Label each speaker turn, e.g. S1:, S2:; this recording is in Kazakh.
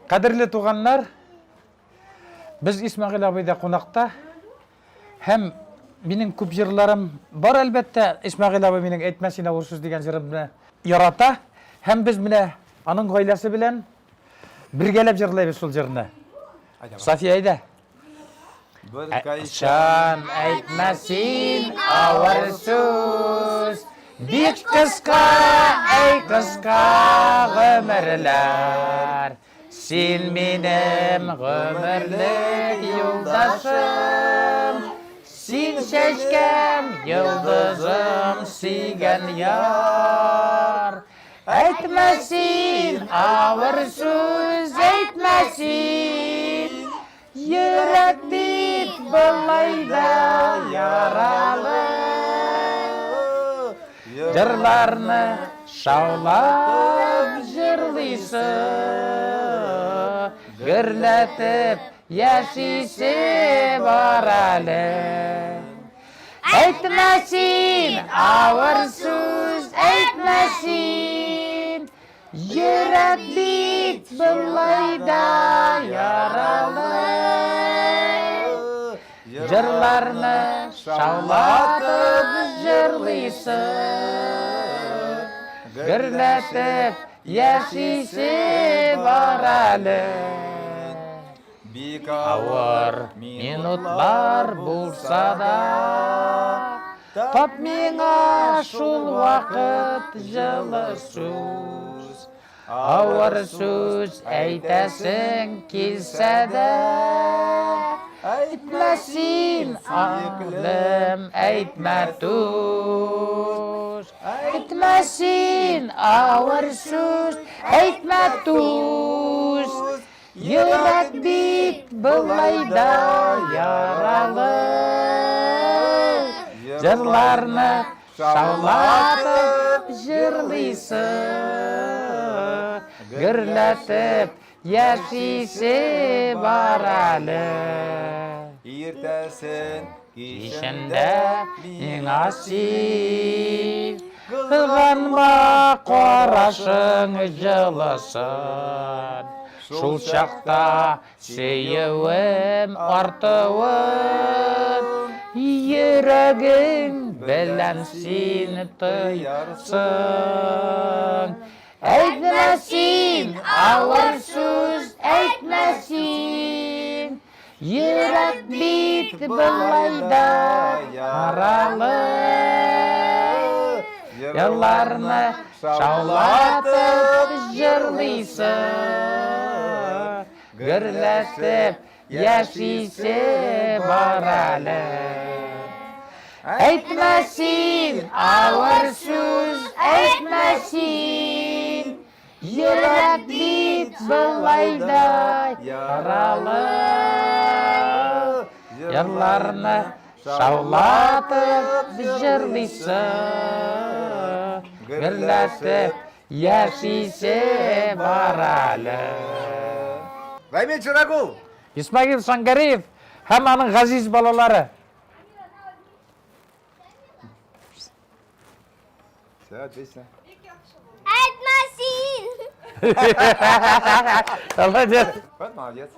S1: Қадірлі туғандар, біз Исмагила абайда қонақта, һәм менің көп жырларым бар әлбәттә, Исмагила абай менің әйтмәсен ауырсыз деген жырымны ярата, һәм біз міне аның ғайласы білән біргелеп жырлайбыз сол жырны. Сафия айда. Шан әйтмәсен ауырсыз, бик қысқа, әй қысқа ғұмырлар. Сен менің ғұмырлік юлдашым, сен шешкем йылдызым сүйген яр. Әйтмәсен ауыр сөз, әйтмәсен, йөрәк бит былайда яралы. Жырларны шаулап жырлыйсы, гүрләтеп яшисе бар әлі. Әйтмәсен ауыр сөз, әйтмәсен, йөрәк бит былайда яралы. Жырларны шаулатып жырлыйсы, гүрләтеп яшисе бар әлі. Ауыр минутлар булса да, тап миңа шул вақыт жылы сүз. Ауыр сүз әйтәсең келсә дә, әйтмәсен ағлым, әйтмә туш. Әйтмәсен ауыр сүз, әйтмә туш. Йөрәк бит былайда яралы. Жырларны шаулатып жырлыйсы, гүрләтеп яшисе бар әлі.
S2: Ертәсен
S1: кешендә миңа син, қылғанма қарашың жылысын. Шул шақта сөйеуім артуын, йөрәгің белән син тыярсың. Әйтмәсен ауыр сөз, әйтмәсен, йөрәк бит былайда яралы. Жырларны шаулатып жырлыйсы, гүрләтеп яшисе бар әлі. Әйтмәсен ауыр сөз, әйтмәсен, йөрәк бит былайда яралы. Жырларны шаулатып жырлыйсы, гүрләтеп яшисе бар әлі.
S2: Рамиль Чурагул,
S1: Исмагил Шангареев һәм аның ғазиз балалары.
S3: Әйтмәсен!
S1: Молодец.
S2: Молодец.